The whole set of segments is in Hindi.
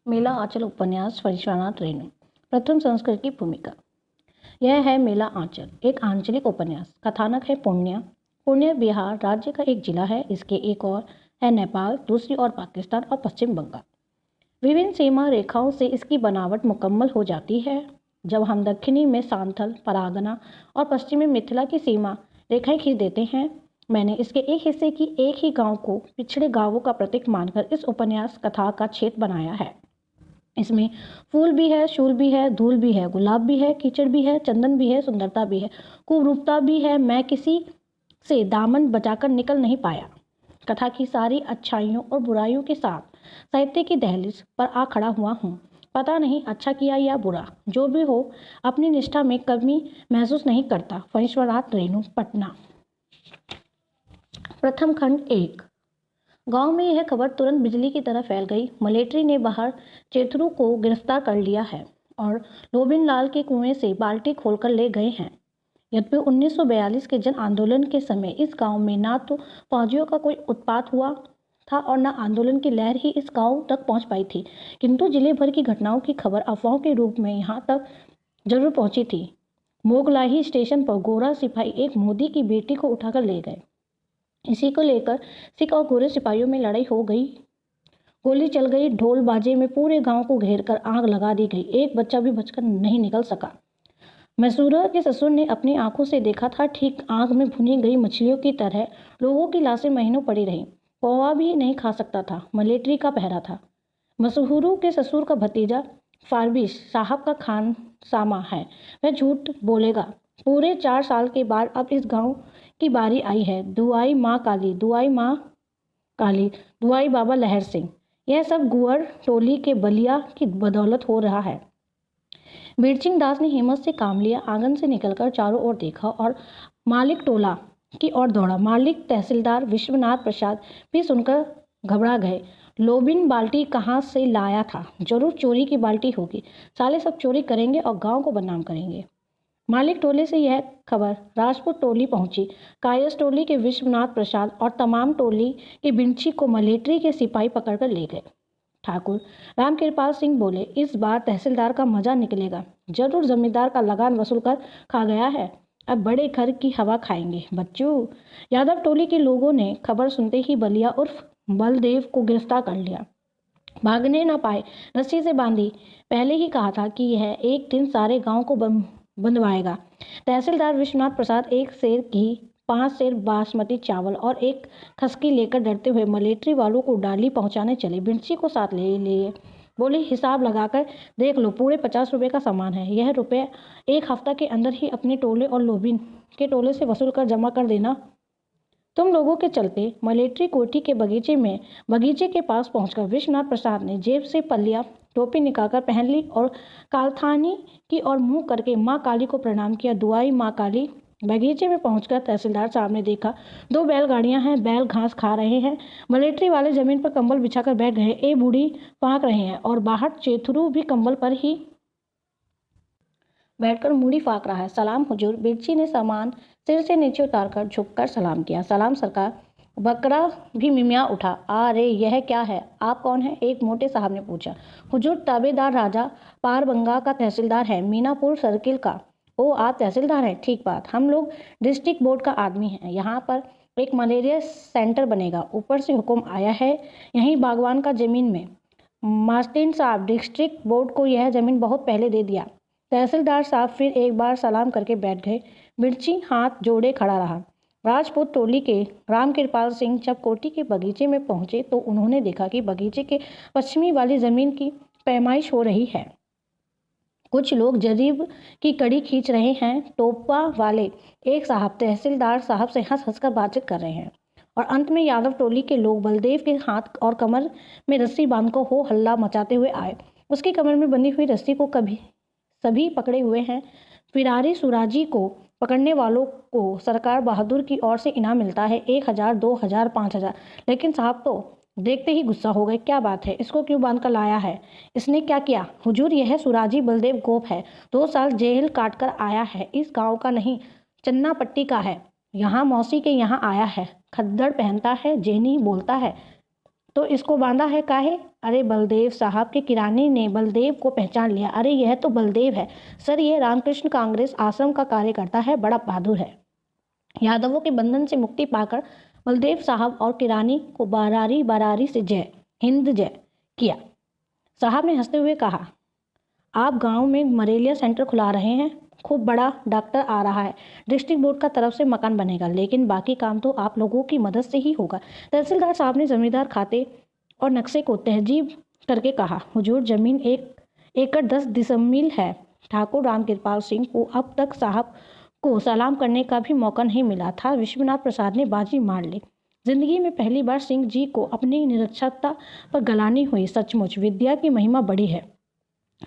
मेला आंचल उपन्यास फणीश्वरनाथ रेणु। प्रथम संस्करण की भूमिका। यह है मेला आंचल, एक आंचलिक उपन्यास। कथानक है पूर्णिया। पूर्णिया बिहार राज्य का एक जिला है। इसके एक ओर है नेपाल, दूसरी ओर पाकिस्तान और पश्चिम बंगाल। विभिन्न सीमा रेखाओं से इसकी बनावट मुकम्मल हो जाती है। जब हम दक्षिणी में सांथल, परागना और पश्चिमी मिथिला की सीमा रेखाएं खींच देते हैं। मैंने इसके एक हिस्से की एक ही गांव को पिछड़े गांवों का प्रतीक मानकर इस उपन्यास कथा का क्षेत्र बनाया है। इसमें फूल भी है, शूल भी है, धूल भी है, गुलाब भी है, कीचड़ भी है, चंदन भी है, सुंदरता भी है, कुरूपता भी है। मैं किसी से दामन बचाकर निकल नहीं पाया। कथा की सारी अच्छाइयों और बुराइयों के साथ साहित्य की दहलीज पर आ खड़ा हुआ हूँ। पता नहीं अच्छा किया या बुरा, जो भी हो अपनी निष्ठा में कमी महसूस नहीं करता। फणीश्वरनाथ रेणु, पटना। प्रथम खंड 1। गांव में यह खबर तुरंत बिजली की तरह फैल गई। मलेट्री ने बाहर चेथरू को गिरफ्तार कर लिया है और लोबिन लाल के कुएं से बाल्टी खोलकर ले गए हैं। यद्यपि 1942 के जन आंदोलन के समय इस गांव में ना तो फौजियों का कोई उत्पात हुआ था और न आंदोलन की लहर ही इस गांव तक पहुंच पाई थी, किंतु जिले भर की घटनाओं की खबर अफवाहों के रूप में यहां तक जरूर पहुंची थी। मोगलाही स्टेशन पर गोरा सिपाही एक मोदी की बेटी को उठाकर ले गए। इसी को लेकर सिख और गोरे सिपाहियों में लड़ाई हो गई। गोली चल गई। ढोल बाजे में पूरे गांव को घेरकर आग लगा दी गई। एक बच्चा भी बचकर नहीं निकल सका। मैसूरा के ससुर ने अपनी आंखों से देखा था। ठीक आग में भुनी गई मछलियों की तरह लोगों की लाशें महीनों पड़ी रहीं। कौवा भी नहीं खा सकता था। मलेट्री का पहरा था। मसहूरू के ससुर का भतीजा फारबिस साहब का खानसामा है। वह झूठ बोलेगा। पूरे 4 साल के बाद अब इस गांव की बारी आई है। दुआई माँ काली, दुआई माँ काली, दुआई बाबा लहर सिंह। यह सब गुअर टोली के बलिया की बदौलत हो रहा है। बीरसिंह दास ने हिम्मत से काम लिया। आंगन से निकलकर चारों ओर देखा और मालिक टोला की ओर दौड़ा। मालिक तहसीलदार विश्वनाथ प्रसाद भी सुनकर घबरा गए। लोबिन बाल्टी कहाँ से लाया था? जरूर चोरी की बाल्टी होगी। साले सब चोरी करेंगे और गांव को बदनाम करेंगे। मालिक टोले से यह खबर राजपूत टोली पहुंची। कायस टोली के विश्वनाथ प्रसाद और तमाम टोली के बिंची को मलेट्री के सिपाही पकड़कर ले गए। ठाकुर रामकृपाल सिंह बोले, इस बार तहसीलदार का मजा निकलेगा। जरूर जमींदार का लगान वसूल कर खा गया है। अब बड़े घर की हवा खाएंगे। बच्चों, यादव टोली के लोगों ने खबर सुनते ही बलिया उर्फ बलदेव को गिरफ्तार कर लिया। भागने न पाए, रस्सी से बांधी। पहले ही कहा था कि यह एक दिन सारे गांव को बंधवाएगा। तहसीलदार विश्वनाथ प्रसाद 1 सेर घी, 5 सेर बासमती चावल और 1 खसकी लेकर डरते हुए मलेट्री वालों को डाली पहुंचाने चले। बिंसी को साथ ले लिए। बोले, हिसाब लगाकर देख लो, पूरे 50 रुपये का सामान है। यह रुपये 1 हफ्ता के अंदर ही अपने टोले और लोबिन के टोले से वसूल कर जमा कर देना। तुम लोगों के चलते मलेट्री कोठी के बगीचे के पास पहुंचकर विश्वनाथ प्रसाद ने जेब से पल्लिया टोपी निकालकर पहन ली और कालथानी की ओर मुंह करके माँ काली को प्रणाम किया। दुआई माँ काली। बगीचे में पहुंचकर तहसीलदार साहब ने देखा 2 बैलगाड़ियां हैं। बैल घास खा रहे हैं। मलेट्री वाले जमीन पर कंबल बिछाकर बैठ गए। ए बूढ़ी फाँक रहे हैं और बाहर चेथरू भी कंबल पर ही बैठकर मूड़ी फाँक रहा है। सलाम हुजूर। बिरची ने सामान सिर से नीचे उतारकर झुककर सलाम किया। सलाम सरकार। बकरा भी मिमिया उठा। अरे यह क्या है? आप कौन हैं? एक मोटे साहब ने पूछा। हुजूर, ताबेदार राजा पारबंगा का तहसीलदार है, मीनापुर सर्किल का। ओ, आप तहसीलदार हैं? ठीक बात। हम लोग डिस्ट्रिक्ट बोर्ड का आदमी हैं। यहाँ पर एक मलेरिया सेंटर बनेगा। ऊपर से हुक्म आया है। यहीं बागवान का जमीन में। मास्टिन साहब डिस्ट्रिक्ट बोर्ड को यह जमीन बहुत पहले दे दिया। तहसीलदार साहब फिर एक बार सलाम करके बैठ गए। बिरची हाथ जोड़े खड़ा रहा। राजपूत टोली के रामकृपाल सिंह जब कोठी के बगीचे में पहुंचे तो उन्होंने देखा कि बगीचे के पश्चिमी वाली जमीन की पैमाइश हो रही है। कुछ लोग जरीब की कड़ी खींच रहे हैं। टोपा वाले एक साहब तहसीलदार साहब से हंस हंस कर बातचीत कर रहे हैं और अंत में यादव टोली के लोग बलदेव के हाथ और कमर में रस्सी बांधकर हो हल्ला मचाते हुए आए। उसकी कमर में बंधी हुई रस्सी को सभी पकड़े हुए हैं। फिरारी सुराजी को पकड़ने वालों को सरकार बहादुर की ओर से इनाम मिलता है। 1000, 2000, 5000। लेकिन साहब तो देखते ही गुस्सा हो गए। क्या बात है? इसको क्यों बांध कर लाया है? इसने क्या किया? हुजूर, यह सुराजी बलदेव गोप है। 2 साल जेल काट कर आया है। इस गांव का नहीं, चन्नापट्टी का है। यहाँ मौसी के यहाँ आया है। खद्दड़ पहनता है, जेनी बोलता है। तो इसको बांधा है काहे? अरे बलदेव साहब के किरानी ने बलदेव को पहचान लिया। अरे यह तो बलदेव है सर, ये रामकृष्ण कांग्रेस आश्रम का कार्यकर्ता है, बड़ा बहादुर है। यादवों के बंधन से मुक्ति पाकर बलदेव साहब और किरानी को बारारी बारारी से जय हिंद जय किया। साहब ने हंसते हुए कहा, आप गांव में मलेरिया सेंटर खुला रहे हैं, खूब बड़ा डॉक्टर आ रहा है, डिस्ट्रिक्ट बोर्ड का तरफ से मकान बनेगा, लेकिन बाकी काम तो आप लोगों की मदद से ही होगा। तहसीलदार साहब ने जमींदार खाते और नक्शे को तहजीब करके कहा, हुजूर जमीन 1 एकड़ 10 डिसमिल है। ठाकुर रामकृपाल सिंह को अब तक साहब को सलाम करने का भी मौका नहीं मिला था। विश्वनाथ प्रसाद ने बाजी मार ली। जिंदगी में पहली बार सिंह जी को अपनी निरक्षरता पर गलानी हुई। सचमुच विद्या की महिमा बड़ी है,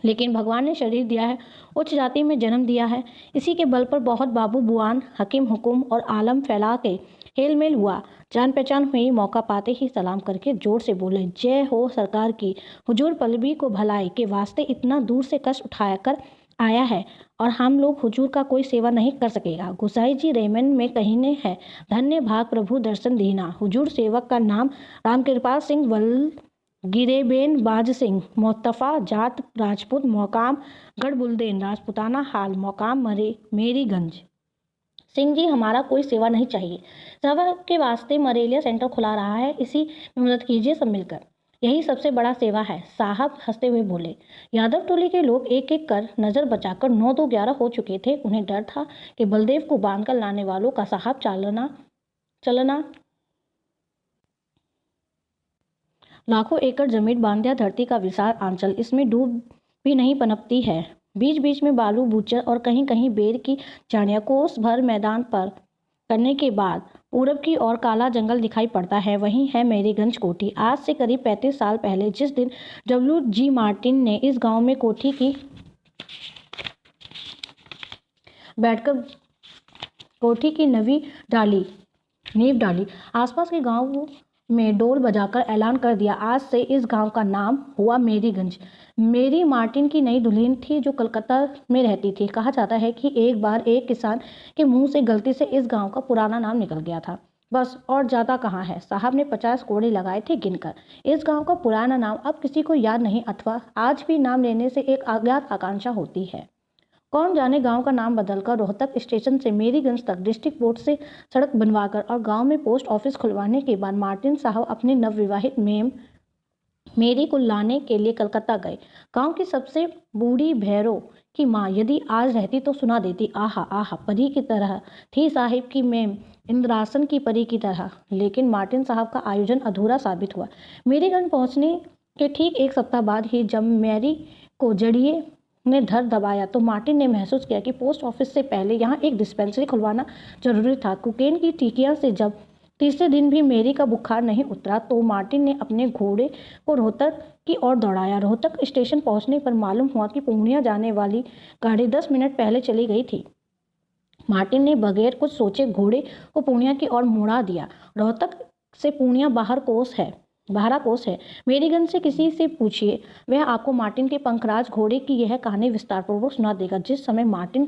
लेकिन भगवान ने शरीर दिया है, उच्च जाति में जन्म दिया है, इसी के बल पर बहुत बाबू बुआन हकीम हुकुम और आलम फैला के हेलमेल हुआ। जान पहचान हुई, मौका पाते ही सलाम करके जोर से बोले, जय हो सरकार की। हुजूर पल्लवी को भलाई के वास्ते इतना दूर से कष्ट उठाया कर आया है और हम लोग हुजूर का कोई सेवा नहीं कर सकेगा। गुसाई जी रेमन में कहीने है, धन्य भाग प्रभु दर्शन दीना। हुजूर सेवक का नाम रामकृपाल सिंह वल गिरेबेन बाज सिंह, मोतफा जात राजपूत, मौकाम गढ़बुलदेन राजपुताना हाल, मौकाम मेरीगंज। सिंह जी हमारा कोई सेवा नहीं चाहिए, सेवा के वास्ते मलेरिया सेंटर खुला रहा है, इसी में मदद कीजिए सब मिलकर, यही सबसे बड़ा सेवा है। साहब हंसते हुए बोले। यादव टोली के लोग एक एक कर नजर बचाकर 9-2-11 हो चुके थे। उन्हें डर था कि बलदेव को बांधकर लाने वालों का साहब चलना लाखों एकड़ जमीन बांध्या धरती का विशाल आंचल, इसमें डूब भी नहीं पनपती है। बीच बीच में बालू बूचर और कहीं कहीं बेर की झाड़ियां कोस भर मैदान पर करने के बाद पूरब की ओर काला जंगल दिखाई पड़ता है। वहीं है मेरीगंज कोठी। आज से करीब 35 साल पहले जिस दिन W.G. मार्टिन ने इस गांव में कोठी की बैठकर कोठी की नींव डाली, आसपास के गांव में डोल बजाकर ऐलान कर दिया, आज से इस गांव का नाम हुआ मेरीगंज। मेरी मार्टिन की नई दुल्हन थी जो कलकत्ता में रहती थी। कहा जाता है कि एक बार एक किसान के मुंह से गलती से इस गांव का पुराना नाम निकल गया था, बस, और ज़्यादा कहाँ है। साहब ने 50 कोड़े लगाए थे गिनकर। इस गांव का पुराना नाम अब किसी को याद नहीं, अथवा आज भी नाम लेने से एक अज्ञात आकांक्षा होती है। कौन जाने गांव का नाम बदलकर रोहतक स्टेशन से मेरीगंज तक डिस्ट्रिक्ट बोर्ड से सड़क बनवाकर और गांव में पोस्ट ऑफिस खुलवाने के बाद मार्टिन साहब अपनी नवविवाहित मेरी को लाने के लिए कलकत्ता गए। गांव की सबसे बूढ़ी भैरों की माँ यदि आज रहती तो सुना देती, आहा आहा, परी की तरह थी साहिब की मेम, इंद्रासन की परी की तरह। लेकिन मार्टिन साहब का आयोजन अधूरा साबित हुआ। मेरीगंज पहुंचने के ठीक 1 सप्ताह बाद ही जब मैरी को जड़िए ने धर दबाया तो मार्टिन ने महसूस किया कि पोस्ट ऑफिस से पहले यहाँ एक डिस्पेंसरी खुलवाना जरूरी था। कोकेन की टिकिया से जब तीसरे दिन भी मेरी का बुखार नहीं उतरा तो मार्टिन ने अपने घोड़े को रोहतक की ओर दौड़ाया। रोहतक स्टेशन पहुंचने पर मालूम हुआ कि पूर्णिया जाने वाली गाड़ी 10 मिनट पहले चली गई थी। मार्टिन ने बगैर कुछ सोचे घोड़े को पूर्णिया की ओर मुड़ा दिया। रोहतक से पूर्णिया 12 कोस है। मेरीगंज से किसी से पूछिए, वह आपको मार्टिन के पंखराज घोड़े की यह कहानी विस्तारपूर्वक सुना देगा। जिस समय मार्टिन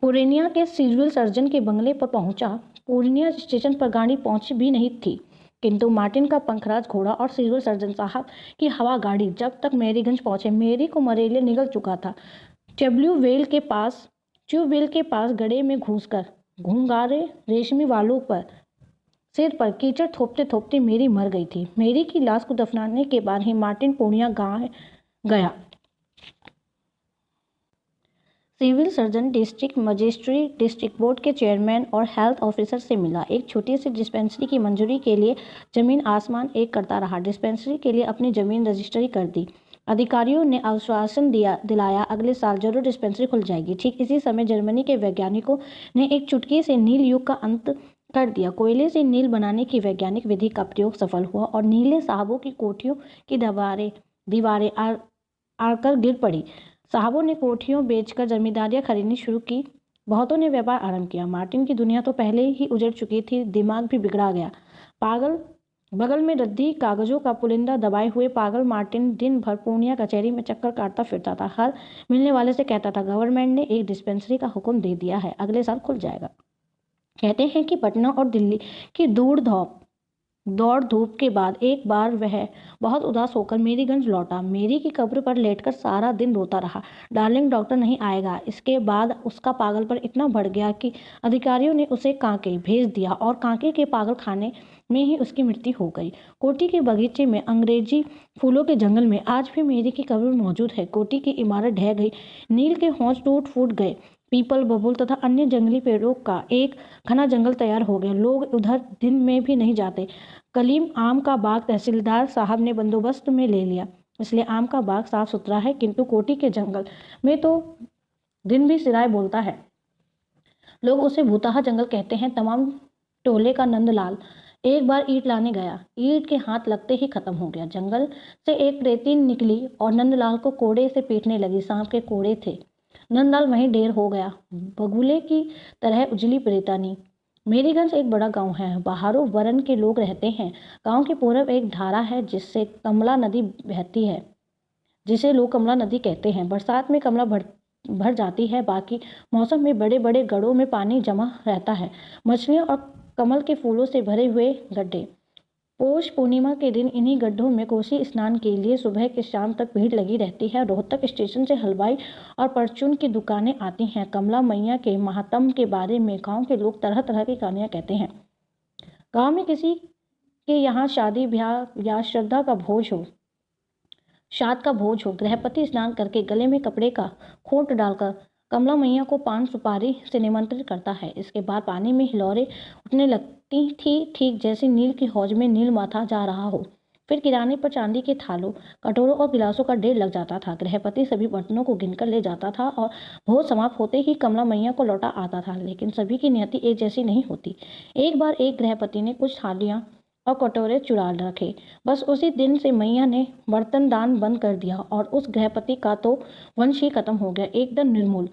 पूर्णिया के सिविल सर्जन के बंगले पर पहुंचा, पूर्णिया स्टेशन पर गाड़ी पहुंची भी नहीं थी, किंतु मार्टिन का पंखराज घोड़ा और सिविल सर्जन साहब की हवा गाड़ी जब तक मेरीगंज पहुंचे, मेरी को मलेरिया निगल चुका था। ट्यूबवेल के पास गड्ढे में घुसकर घुंघारे रेशमी वालों पर सिर पर कीचड़ थोपते थोपते मेरी मर गई थी। मेरी की लाश को दफनाने के बाद ही मार्टिन पूर्णिया गया। Civil surgeon, district magistrate, district board के चेयरमैन और हेल्थ ऑफिसर से मिला। एक छोटी सी डिस्पेंसरी की मंजूरी के लिए जमीन आसमान एक करता रहा। डिस्पेंसरी के लिए अपनी जमीन रजिस्ट्री कर दी। अधिकारियों ने आश्वासन दिलाया, अगले साल जरूर डिस्पेंसरी खुल जाएगी। ठीक इसी समय जर्मनी के वैज्ञानिकों ने एक चुटकी से नील युग का अंत कर दिया। कोयले से नील बनाने की वैज्ञानिक विधि का प्रयोग सफल हुआ और नीले साहबों की कोठियों की दीवारें आकर गिर पड़ी। साहबों ने कोठियों बेचकर जमींदारियां खरीदनी शुरू की। बहुतों ने व्यापार आरंभ किया। मार्टिन की दुनिया तो पहले ही उजड़ चुकी थी, दिमाग भी बिगड़ा गया। बगल में रद्दी कागजों का पुलिंदा दबाए हुए पागल मार्टिन दिन भर पूर्णिया कचहरी में चक्कर काटता फिरता था। हर मिलने वाले से कहता था, गवर्नमेंट ने एक डिस्पेंसरी का हुक्म दे दिया है, अगले साल खुल जाएगा। कहते हैं कि पटना और दिल्ली की दूर धौप दौड़ धूप के बाद एक बार वह बहुत उदास होकर मेरीगंज लौटा। मेरी की कब्र पर लेटकर सारा दिन रोता रहा। डार्लिंग, डॉक्टर नहीं आएगा। इसके बाद उसका पागलपन इतना बढ़ गया कि अधिकारियों ने उसे कांके भेज दिया और कांके के पागल खाने में ही उसकी मृत्यु हो गई। कोठी के बगीचे में अंग्रेजी फूलों के जंगल में आज भी मेरी की कब्र मौजूद है। कोठी की इमारत ढह गई, नील के हौज टूट फूट गए, पीपल, बबूल तथा अन्य जंगली पेड़ों का एक घना जंगल तैयार हो गया। लोग उधर दिन में भी नहीं जाते। कलीम आम का बाग तहसीलदार साहब ने बंदोबस्त में ले लिया, इसलिए आम का बाग साफ सुथरा है, किंतु कोठी के जंगल में तो दिन भी सिराय बोलता है। लोग उसे भूताहा जंगल कहते हैं। तमाम टोले का नंदलाल एक बार ईंट लाने गया, ईंट के हाथ लगते ही खत्म हो गया। जंगल से एक प्रेतीन निकली और नंदलाल को कोड़े से पीटने लगी। सांप के कोड़े थे। नंदलाल वहीं ढेर हो गया, बगुले की तरह उजली प्रेतानी। मेरीगंज एक बड़ा गांव है, बाहरों वरण के लोग रहते हैं। गांव के पूरब एक धारा है जिससे कमला नदी बहती है, जिसे लोग कमला नदी कहते हैं। बरसात में कमला भर जाती है, बाकी मौसम में बड़े बड़े गड्ढों में पानी जमा रहता है। मछलियों और कमल के फूलों से भरे हुए गड्ढे। पौष पूर्णिमा के दिन इन्हीं गड्ढों में कोसी स्नान के लिए सुबह के शाम तक भीड़ लगी रहती है। रोहतक स्टेशन से हलवाई और परचून की दुकानें आती हैं। कमला मैया के महात्म के बारे में गांव के लोग तरह तरह की कहानियां कहते हैं। गांव में किसी के यहाँ शादी ब्याह या श्राद्ध का भोज हो, गृहपति स्नान करके गले में कपड़े का खोट डालकर कमला मैया को पान सुपारी से निमंत्रित करता है। इसके बाद पानी में हिलोरें उठने लगती थी, ठीक जैसे नील की हौज में नील माथा जा रहा हो। फिर किराने पर चांदी के थालों, कटोरों और गिलासों का ढेर लग जाता था। गृहपति सभी बर्तनों को गिनकर ले जाता था और भोज समाप्त होते ही कमला मैया को लौटा आता था। लेकिन सभी की नियति एक जैसी नहीं होती। एक बार एक गृहपति ने कुछ थालियां और कटोरे चुरा रखे। बस उसी दिन से मैया ने बर्तन दान बंद कर दिया और उस गृहपति का तो वंश ही खत्म हो गया, एकदम निर्मूल।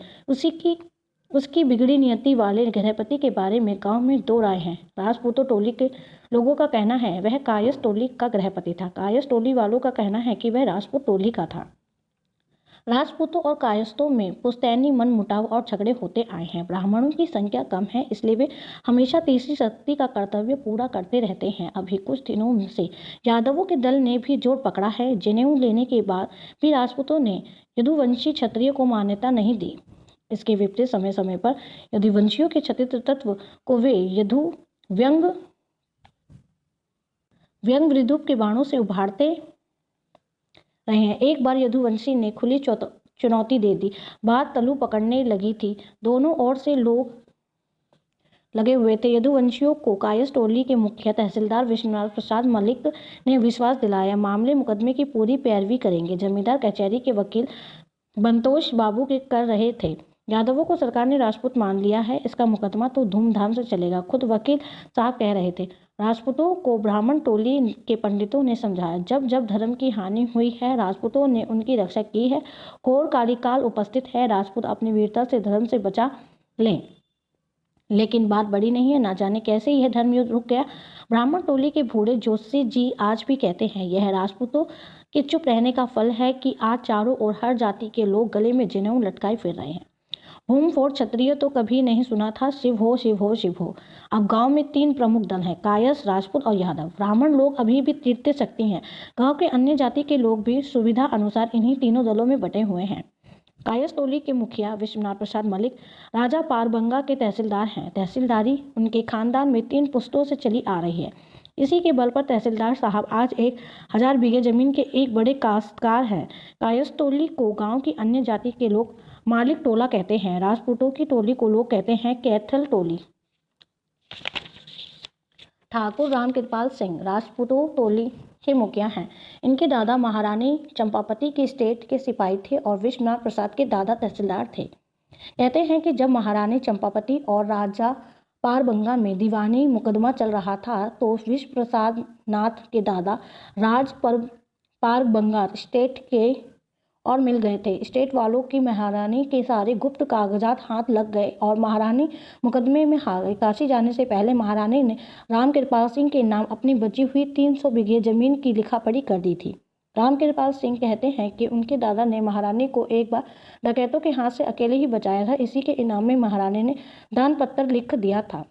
उसकी बिगड़ी नियति वाले गृहपति के बारे में गांव में दो राय हैं। राजपूतों टोली के लोगों का कहना है वह कायस्थ टोली का गृहपति था। कायस्थ टोली वालों का कहना है कि वह राजपूत टोली का था। राजपूतों और कायस्थों में पुश्तैनी मनमुटाव और झगड़े होते आए हैं। ब्राह्मणों की संख्या कम है, इसलिए वे हमेशा तीसरी शक्ति का कर्तव्य पूरा करते रहते हैं। अभी कुछ दिनों से यादवों के दल ने भी जोर पकड़ा है। जनेऊ लेने के बाद भी राजपूतों ने यदुवंशी क्षत्रिय को मान्यता नहीं दी। इसके विपरीत समय समय पर यदुवंशियों के क्षत्रिय तत्व को वे यदु व्यंग विद्रूप के बाणों से उभारते रहे हैं। एक बार यदुवंशी ने खुली चुनौती दे दी। बात तलू पकड़ने लगी थी। दोनों ओर से लोग लगे हुए थे। यदुवंशियों को कायस्थ टोली के मुखिया तहसीलदार विश्वनाथ प्रसाद मलिक ने विश्वास दिलाया, मामले मुकदमे की पूरी पैरवी करेंगे। जमींदार कचहरी के वकील बंतोष बाबू के कर रहे थे। यादवों को सरकार ने राजपूत मान लिया है, इसका मुकदमा तो धूमधाम से चलेगा। खुद वकील साहब कह रहे थे। राजपूतों को ब्राह्मण टोली के पंडितों ने समझाया, जब जब धर्म की हानि हुई है राजपूतों ने उनकी रक्षा की है। घोर कालिकाल उपस्थित है, राजपूत अपनी वीरता से धर्म से बचा लें। लेकिन बात बड़ी नहीं है, ना जाने कैसे यह धर्मयुद्ध रुक गया। ब्राह्मण टोली के बूढ़े जोशी जी आज भी कहते हैं, यह राजपूतों के चुप रहने का फल है कि आज चारों ओर हर जाति के लोग गले में जनेऊ लटकाए फिर रहे हैं। भूमफोड़ क्षत्रिय तो कभी नहीं सुना था, शिव हो शिव हो शिव हो। अब गांव में 3 प्रमुख दल हैं, कायस्थ, राजपूत और यादव। ब्राह्मण लोग अभी भी तृतीय शक्ति हैं। गांव के अन्य जाति के लोग भी सुविधा अनुसार इन्हीं तीनों दलों में बटे हुए हैं। कायस्थ टोली के मुखिया विश्वनाथ प्रसाद मलिक राजा पारबंगा के तहसीलदार हैं। तहसीलदारी उनके खानदान में 3 पुश्तों से चली आ रही है। इसी के बल पर तहसीलदार साहब आज 1000 बीघे जमीन के एक बड़े काश्तकार हैं। कायस्थ टोली को गांव की अन्य जाति के लोग मालिक टोला कहते हैं। राजपूतों की टोली को लोग कहते हैं कैथल टोली। ठाकुर रामकृपाल सिंह राजपूतों टोली के मुखिया हैं। इनके दादा महारानी चंपापति की स्टेट के सिपाही थे और विश्वनाथ प्रसाद के दादा तहसीलदार थे। कहते हैं कि जब महारानी चंपापति और राजा पारबंगा में दीवानी मुकदमा चल रहा था तो विश्व प्रसाद नाथ के दादा राज पारबंगा स्टेट के और मिल गए थे। स्टेट वालों की महारानी के सारे गुप्त कागजात हाथ लग गए और महारानी मुकदमे में हार गई। काशी जाने से पहले महारानी ने रामकृपाल सिंह के नाम अपनी बची हुई 300 बीघे जमीन की लिखापढ़ी कर दी थी। रामकृपाल सिंह कहते हैं कि उनके दादा ने महारानी को एक बार डकैतों के हाथ से अकेले ही बचाया था। इसी के इनाम में महारानी ने दान पत्र लिख दिया था।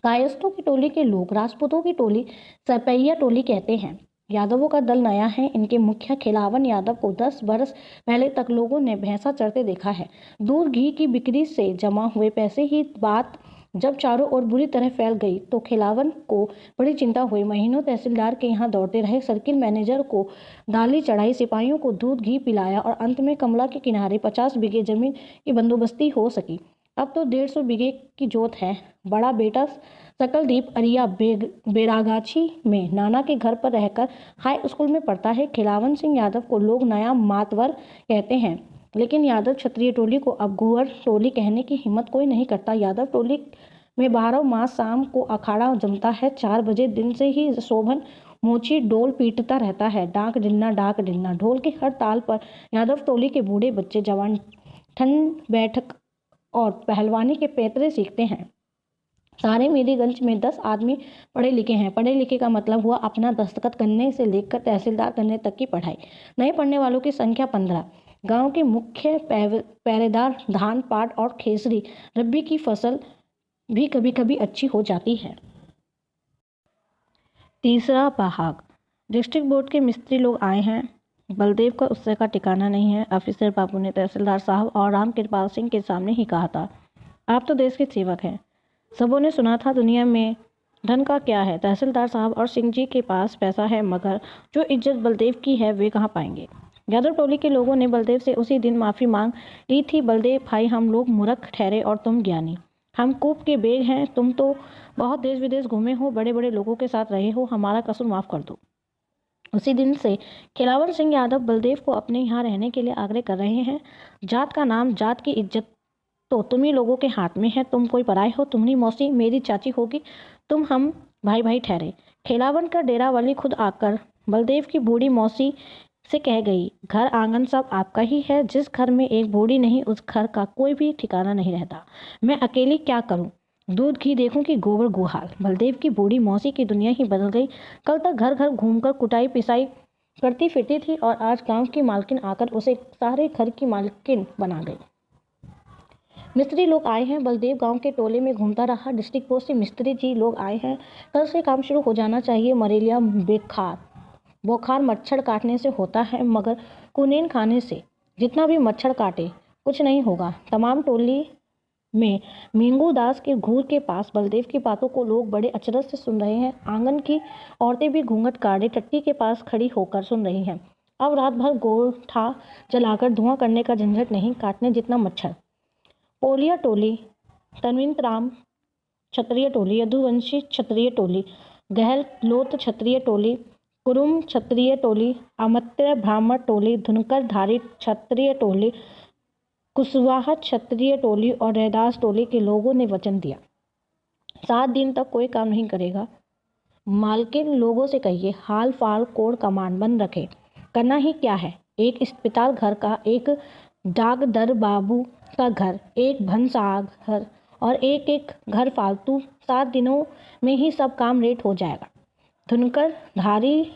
कायस्थों की टोली के लोग राजपूतों की टोली सरपैया टोली कहते हैं। यादवों का दल नया है। इनके मुखिया खिलावन यादव को 10 बरस पहले तक लोगों ने भैंसा चरते देखा है। दूध घी की बिक्री से जमा हुए पैसे ही बात जब चारों ओर बुरी तरह फैल गई तो खिलावन को बड़ी चिंता हुई। महीनों तहसीलदार के यहाँ दौड़ते रहे, सर्किल मैनेजर को डाली चढ़ाई, सिपाहियों को दूध घी पिलाया और अंत में कमला के किनारे 50 बीघे जमीन की बंदोबस्ती हो सकी। अब तो 150 बीघे की जोत है। बड़ा बेटा सकलदीप अरिया बेरागाछी में नाना के घर पर रहकर हाई स्कूल में पढ़ता है। खिलावन सिंह यादव को लोग नया मातवर कहते हैं, लेकिन यादव क्षत्रिय टोली को अब गुवर टोली कहने की हिम्मत कोई नहीं करता। यादव टोली में 12 मास शाम को अखाड़ा जमता है। 4 बजे दिन से ही शोभन मोची डोल पीटता रहता है। डाक डिलना ढोल के हर ताल पर यादव टोली के बूढ़े बच्चे जवान ठंड बैठक और पहलवानी के पैतरे सीखते हैं। सारे मेरीगंज में 10 आदमी पढ़े लिखे हैं। पढ़े लिखे का मतलब हुआ अपना दस्तखत करने से लेकर तहसीलदार करने तक की पढ़ाई। नए पढ़ने वालों की संख्या 15। गांव के मुख्य पहरेदार धान, पाट और खेसरी रब्बी की फसल भी कभी कभी अच्छी हो जाती है। तीसरा भाग। डिस्ट्रिक्ट बोर्ड के मिस्त्री लोग आए हैं। बलदेव का उत्साह का ठिकाना नहीं है। ऑफिसर बाबू ने तहसीलदार साहब और राम कृपाल सिंह के सामने ही कहा था, आप तो देश के सेवक हैं। सबों ने सुना था दुनिया में धन का क्या है। तहसीलदार साहब और सिंह जी के पास पैसा है, मगर जो इज्जत बलदेव की है वे कहाँ पाएंगे। यादव टोली के लोगों ने बलदेव से उसी दिन माफ़ी मांग ली थी। बलदेव भाई, हम लोग मूर्ख ठहरे और तुम ज्ञानी। हम कूप के बेग हैं। तुम तो बहुत देश विदेश घूमे हो, बड़े बड़े लोगों के साथ रहे हो, हमारा कसूर माफ़ कर दो। उसी दिन से खिलावन सिंह यादव बलदेव को अपने यहाँ रहने के लिए आग्रह कर रहे हैं। जात का नाम, जात की इज्जत तो तुम ही लोगों के हाथ में है। तुम कोई पराए हो। तुम्हारी मौसी मेरी चाची होगी, तुम हम भाई भाई ठहरे। खिलावन का डेरा वाली खुद आकर बलदेव की बूढ़ी मौसी से कह गई, घर आंगन सब आपका ही है। जिस घर में एक बूढ़ी नहीं उस घर का कोई भी ठिकाना नहीं रहता। मैं अकेली क्या करूं? दूध घी देखूं कि गोबर गुहाल। बलदेव की बूढ़ी मौसी की दुनिया ही बदल गई। कल तक घर घर घूमकर कुटाई पिसाई करती फिरती थी और आज गांव की मालकिन आकर उसे सारे घर की मालकिन बना गई। मिस्त्री लोग आए हैं। बलदेव गांव के टोले में घूमता रहा। डिस्ट्रिक्ट बोर्ड से मिस्त्री जी लोग आए हैं। कल से काम शुरू हो जाना चाहिए। मलेरिया बुखार मच्छर काटने से होता है, मगर कुनेन खाने से जितना भी मच्छर काटे कुछ नहीं होगा। तमाम टोली में मींगू दास के घूर के पास बलदेव की बातों को लोग बड़े अचरज से सुन रहे हैं। आंगन की औरतें भी घूंघट काढ़े टट्टी के पास खड़ी होकर सुन रही हैं। अब रात भर गोठा जलाकर धुआं करने का झंझट नहीं, काटने जितना मच्छर। पोलिया टोली, तनविंतराम क्षत्रिय टोली, यदुवंशी क्षत्रिय टोली, गहलोत क्षत्रिय टोली, कुरुम क्षत्रिय टोली, अमत्य ब्राह्मण टोली, धुनकर धारी क्षत्रिय टोली, कुशवाहा क्षत्रिय टोली और रैदास टोली के लोगों ने वचन दिया 7 दिन तक कोई काम नहीं करेगा। मालकिन लोगों से कहिए हाल फाल कोड कमांड बंद रखे। करना ही क्या है, एक अस्पताल घर का, एक डाकदर बाबू का घर, एक भंसाघर और एक एक घर फालतू। 7 दिनों में ही सब काम रेट हो जाएगा। धुनकर धारी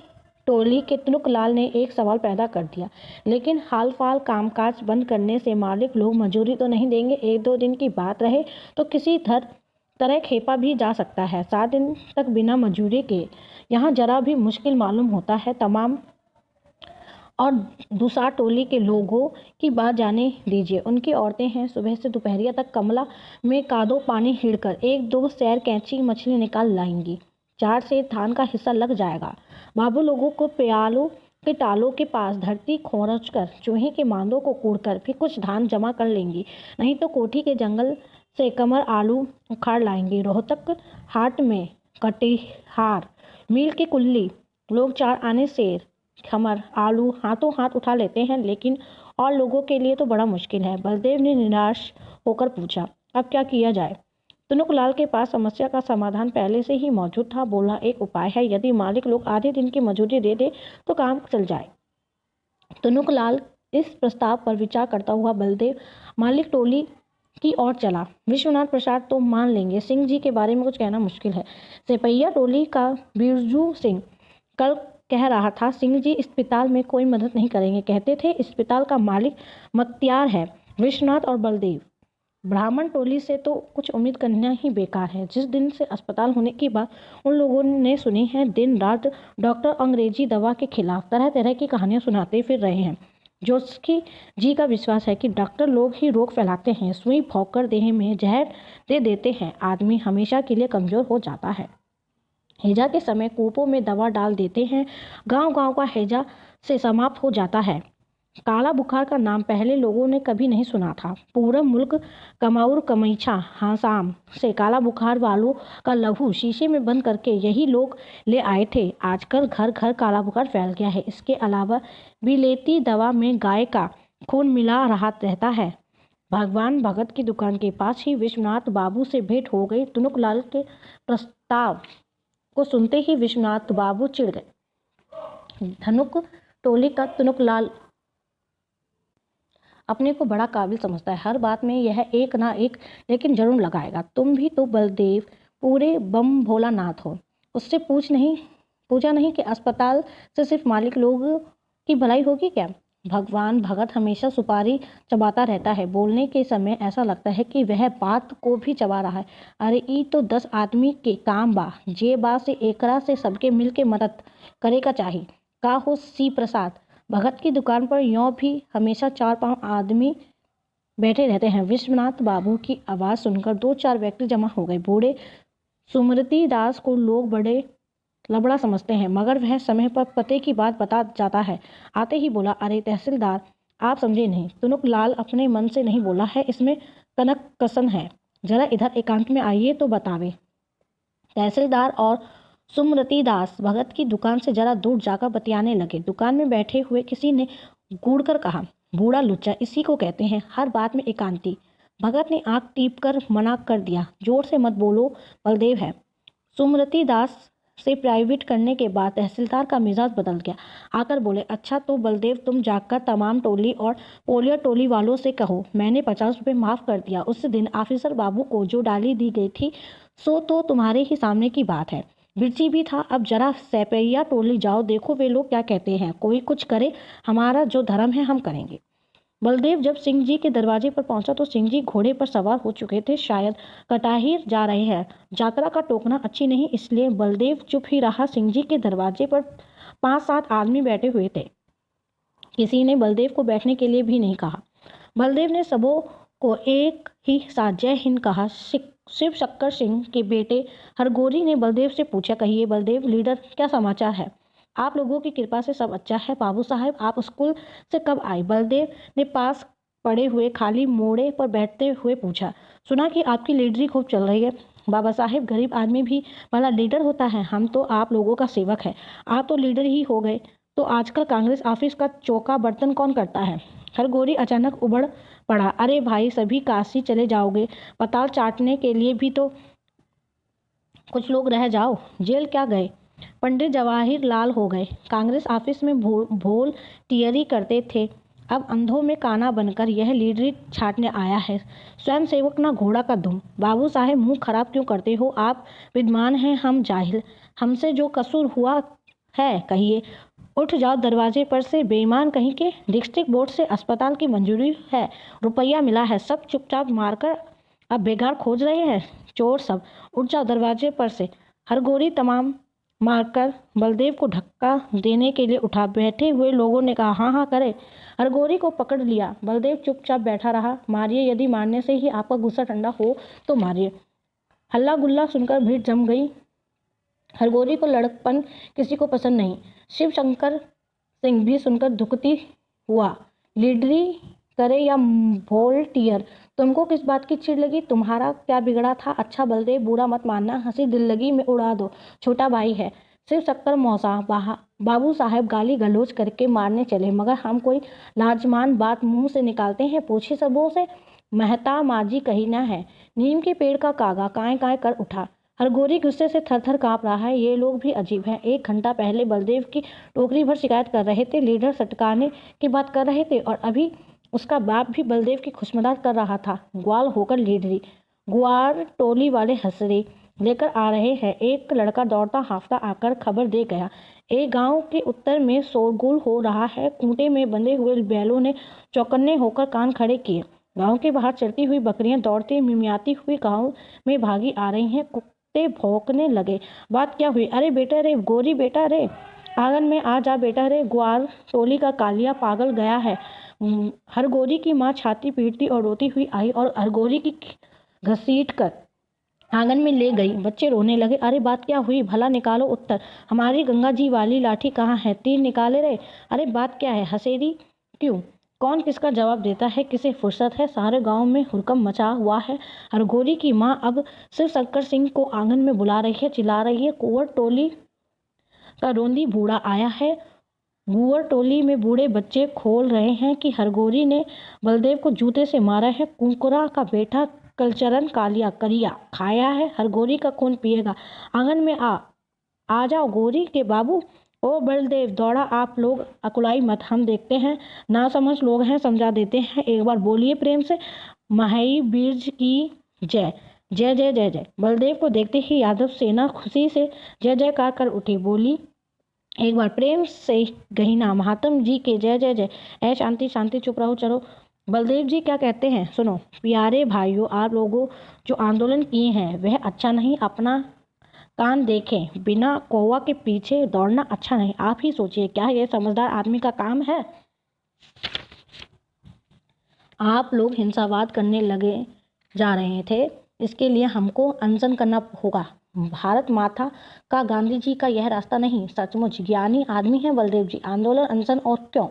टोली के तुनुकलाल ने एक सवाल पैदा कर दिया, लेकिन हाल फाल कामकाज बंद करने से मालिक लोग मजूरी तो नहीं देंगे। 1-2 दिन की बात रहे तो किसी तरह खेपा भी जा सकता है। 7 दिन तक बिना मजूरी के यहाँ जरा भी मुश्किल मालूम होता है। तमाम और दूसरा टोली के लोगों की बात जाने दीजिए। उनकी औरतें हैं, सुबह से दोपहरिया तक कमला में कादो पानी हिड़कर 1-2 सैर कैंची मछली निकाल लाएंगी। 4 से धान का हिस्सा लग जाएगा। बाबू लोगों को प्यालों के टालों के पास धरती खोरच कर चूहे के मांदों को कूड़कर फिर कुछ धान जमा कर लेंगी। नहीं तो कोठी के जंगल से कमर आलू उखाड़ लाएंगी। रोहतक हाट में कटिहार मील की कुल्ली लोग 4 आने सेर खमर आलू हाथों हाथ उठा लेते हैं, लेकिन और लोगों के लिए तो बड़ा मुश्किल है। बलदेव ने निराश होकर पूछा, अब क्या किया जाए? तुनुकलाल के पास समस्या का समाधान पहले से ही मौजूद था। बोला, एक उपाय है, यदि मालिक लोग आधे दिन की मजूरी दे दे तो काम चल जाए। तुनुकलाल इस प्रस्ताव पर विचार करता हुआ बलदेव मालिक टोली की ओर चला। विश्वनाथ प्रसाद तो मान लेंगे, सिंह जी के बारे में कुछ कहना मुश्किल है। सिपहिया टोली का बिरजू सिंह कल कह रहा था, सिंह जी अस्पताल में कोई मदद नहीं करेंगे। कहते थे अस्पताल का मालिक मख्तियार है, विश्वनाथ और बलदेव। ब्राह्मण टोली से तो कुछ उम्मीद करना ही बेकार है। जिस दिन से अस्पताल होने की बात उन लोगों ने सुनी है, दिन रात डॉक्टर अंग्रेजी दवा के खिलाफ तरह तरह की कहानियां सुनाते फिर रहे हैं। जोस्की जी का विश्वास है कि डॉक्टर लोग ही रोग फैलाते हैं, सुई भोंककर देह में जहर दे देते हैं, आदमी हमेशा के लिए कमजोर हो जाता है। हैजा के समय कूपों में दवा डाल देते हैं, गांव गांव का हैजा से समाप्त हो जाता है। काला बुखार का नाम पहले लोगों ने कभी नहीं सुना था। पूरा मुल्क कमाऊर कमैछा हासाम से काला बुखार वालों का लहू शीशे में बंद करके यही लोग ले आए थे। आजकल घर घर काला बुखार फैल गया है। इसके अलावा बिलेती दवा में गाय का खून मिला रहा रहता है। भगवान भगत की दुकान के पास ही विश्वनाथ बाबू से भेंट हो गई। तुनुकलाल के प्रस्ताव को सुनते ही विश्वनाथ बाबू चिढ़ गए। धनुक टोली का तुनुकलाल अपने को बड़ा काबिल समझता है, हर बात में यह एक ना एक लेकिन जरूर लगाएगा। तुम भी तो बलदेव पूरे बम भोलानाथ हो। उससे पूछा नहीं कि अस्पताल से सिर्फ मालिक लोग की भलाई होगी क्या? भगवान भगत हमेशा सुपारी चबाता रहता है। बोलने के समय ऐसा लगता है कि वह बात को भी चबा रहा है। अरे ई तो 10 आदमी के काम बा, जे बा से एकरा से सबके मिल के मदद करे का चाही। का हो सी प्रसाद, भगत की दुकान पर यों भी हमेशा 4-5 आदमी बैठे रहते हैं। विश्वनाथ बाबू की आवाज़ सुनकर 2-4 व्यक्ति जमा हो गए। बूढ़े सुमृति दास को लोग बड़े लबड़ा समझते हैं, मगर वह समय पर पते की बात बता जाता है। आते ही बोला, अरे तहसीलदार, आप समझे नहीं। तुनुक लाल अपने मन से नहीं बोला है, इसमें कनक कसन है। जरा इधर एकांत में आइए तो बतावे। तहसीलदार और सुमृति दास भगत की दुकान से जरा दूर जाकर बतियाने लगे। दुकान में बैठे हुए किसी ने गूढ़कर कहा, बूढ़ा लुच्चा इसी को कहते हैं, हर बात में एकांती। भगत ने आंख टीप कर मना कर दिया, जोर से मत बोलो, बलदेव है। सुमृति दास से प्राइवेट करने के बाद तहसीलदार का मिजाज बदल गया। आकर बोले, अच्छा तो बलदेव, तुम जाकर तमाम टोली और पोलियर टोली वालों से कहो मैंने 50 रुपये माफ़ कर दिया। उस दिन ऑफिसर बाबू को जो डाली दी गई थी सो तो तुम्हारे ही सामने की बात है। बिरची भी था। अब जरा सैपैया टोली जाओ, देखो वे लोग क्या कहते हैं। कोई कुछ करे, हमारा जो धर्म है हम करेंगे। बलदेव जब सिंह जी के दरवाजे पर पहुंचा तो सिंह जी घोड़े पर सवार हो चुके थे। शायद कटाहीर जा रहे हैं। यात्रा का टोकना अच्छी नहीं, इसलिए बलदेव चुप ही रहा। सिंह जी के दरवाजे पर 5-7 आदमी बैठे हुए थे। किसी ने बलदेव को बैठने के लिए भी नहीं कहा। बलदेव ने सबों को एक ही साथ जय हिंद कहा। शिव शक्कर सिंह के बेटे हरगोरी ने बलदेव से पूछा, कहिए बलदेव लीडर, क्या समाचार है? आप लोगों की कृपा से सब अच्छा है। बाबू साहब, आप स्कूल से कब आए? बलदेव ने पास पड़े हुए खाली मोड़े पर बैठते हुए पूछा। सुना कि आपकी लीडरी खूब चल रही है। बाबा साहेब, गरीब आदमी भी भला लीडर होता है? हम तो आप लोगों का सेवक है। आप तो लीडर ही हो गए। तो आजकल कांग्रेस ऑफिस का चौका बर्तन कौन करता है? हरगोरी अचानक उबड़ पड़ा। अरे भाई, सभी काशी चले जाओगे? पताल चाटने के लिए भी तो कुछ लोग रह जाओ। जेल क्या गए? पंडित जवाहिर लाल हो गए। कांग्रेस ऑफिस में भोल टियरी करते थे, अब अंधों में काना बनकर यह लीडरी छाटने आया है। स्वयं सेवक ना घोड़ा का दुम। बाबू साहेब, मुंह खराब क्यों करते हो? आप विद्वान हैं, हम जाहिल। हमसे जो कसूर हुआ है कहिए। उठ जाओ दरवाजे पर से, बेईमान कहीं के। डिस्ट्रिक्ट बोर्ड से अस्पताल की मंजूरी है, रुपया मिला है, सब चुपचाप मारकर अब बेगार खोज रहे हैं। चोर सब, उठ जाओ दरवाजे पर से। हरगोरी तमाम मारकर बलदेव को धक्का देने के लिए उठा। बैठे हुए लोगों ने कहा, हाँ हाँ करे। हरगोरी को पकड़ लिया। बलदेव चुपचाप बैठा रहा। मारिए, यदि मारने से ही आपका गुस्सा ठंडा हो तो मारिए। हल्ला गुल्ला सुनकर भीड़ जम गई। हरगोरी को लड़कपन किसी को पसंद नहीं। शिव शंकर सिंह भी सुनकर दुखती हुआ। लीडरी करे या वॉलंटियर, तुमको किस बात की चिढ़ लगी? तुम्हारा क्या बिगड़ा था? अच्छा बलदेव, बुरा मत मानना, हंसी दिल लगी में उड़ा दो, छोटा भाई है। शिव शक्कर मौसा बाबू साहब गाली गलौज करके मारने चले, मगर हम कोई लाजमान बात मुंह से निकालते हैं? पूछे सबों से। महता माजी कही ना है। नीम के पेड़ का कागा काए काए कर उठा। हरगोरी गुस्से से थर थर काँप रहा है। ये लोग भी अजीब हैं। 1 घंटा पहले बलदेव की टोकरी भर शिकायत कर रहे थे, लीडर सटकाने की बात कर रहे थे, और अभी उसका बाप भी बलदेव की खुशमदाद कर रहा था। ग्वाल होकर लीडरी। गुआर टोली वाले हंसरे लेकर आ रहे हैं। एक लड़का दौड़ता हाफता आकर खबर दे गया, एक गांव के उत्तर में शोरगुल हो रहा है। खूंटे में बंधे हुए बैलों ने चौकन्ने होकर कान खड़े किए। गांव के बाहर चरती हुई बकरियां दौड़ती मिमियाती हुई गांव में भागी आ रही हैं। कुत्ते भौंकने लगे। बात क्या हुई? अरे बेटा रे, गोरी बेटा रे, आंगन में आ जा बेटा रे, ग्वार टोली का कालिया पागल गया है। हरगोरी की माँ छाती पीटती और रोती हुई आई और हरगोरी की घसीट कर आंगन में ले गई। बच्चे रोने लगे। अरे बात क्या हुई? भला निकालो उत्तर। हमारी गंगा जी वाली लाठी कहाँ है? तीर निकाले रे। अरे बात क्या है? हसेरी क्यों? कौन किसका जवाब देता है? किसे फुर्सत है? सारे गांव में हुड़कम मचा हुआ है। हरगोरी की माँ अब शिव शंकर सिंह को आंगन में बुला रही है, चिल्ला रही है, कुंवर टोली का रोंदी बूढ़ा आया है। कुंवर टोली में बूढ़े बच्चे खोल रहे हैं कि हरगोरी ने बलदेव को जूते से मारा है। कुंकुरा का बेटा कलचरण कालिया करिया खाया है, हरगोरी का खून पिएगा। आंगन में आ जाओ गोरी के बाबू। ओ बलदेव दौड़ा, आप लोग अकुलाई मत, हम देखते हैं, ना समझ लोग हैं, समझा देते हैं। एक बार बोलिए प्रेम से, महाई बीर्ज की जय। जय जय जय जय। बलदेव को देखते ही यादव सेना खुशी से जय जयकार कर उठी। बोली एक बार प्रेम से, गहीना महात्म जी के जय जय जय। ऐ शांति शांति, चुप रहो, चलो। बलदेव जी क्या कहते हैं सुनो। प्यारे भाइयों, आप लोगों जो आंदोलन किए हैं वह अच्छा नहीं। अपना कान देखें, बिना कौवा के पीछे दौड़ना अच्छा नहीं। आप ही सोचिए, क्या यह समझदार आदमी का काम है? आप लोग हिंसावाद करने लगे जा रहे थे, इसके लिए हमको अनशन करना होगा। भारत माता का गांधी जी का यह रास्ता नहीं। सचमुच ज्ञानी आदमी है बलदेव जी। आंदोलन, अनशन और क्यों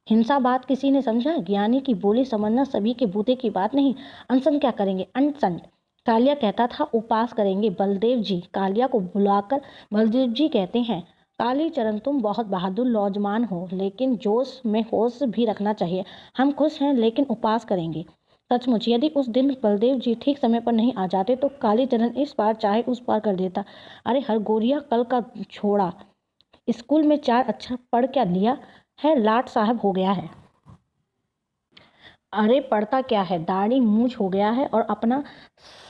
हिंसा बात किसी ने समझा? ज्ञानी की बोली समझना सभी के बूते की बात नहीं। अनशन क्या करेंगे? अनशन कालिया कहता था उपवास करेंगे। बलदेव जी कालिया को बुलाकर बलदेव जी कहते हैं, कालीचरण तुम बहुत बहादुर नौजवान हो, लेकिन जोश में होश भी रखना चाहिए। हम खुश हैं लेकिन उपवास करेंगे। सचमुच यदि उस दिन बलदेव जी ठीक समय पर नहीं आ जाते तो कालीचरण इस पार चाहे उस पार कर देता। अरे हरगोरिया कल का छोड़ा, स्कूल में 4 अक्षर पढ़ क्या लिया है? लाट साहब हो गया है। अरे पढ़ता क्या है, दाढ़ी मूछ हो गया है और अपना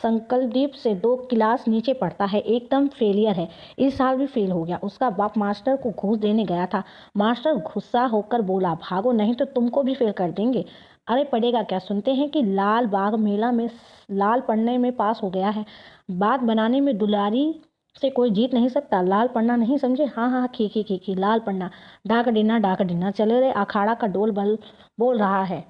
संकलदीप से 2 क्लास नीचे पढ़ता है। एकदम फेलियर है। इस साल भी फेल हो गया। उसका बाप मास्टर को घूस देने गया था। मास्टर गुस्सा होकर बोला, भागो नहीं तो तुमको भी फेल कर देंगे। अरे पढ़ेगा क्या? सुनते हैं कि लाल बाग मेला में लाल पढ़ने में पास हो गया है। बात बनाने में दुलारी से कोई जीत नहीं सकता। लाल पढ़ना नहीं समझे? हाँ हाँ, खी खी खी खी, लाल पढ़ना। डाक डिना चले रे, अखाड़ा का डोल बोल रहा है।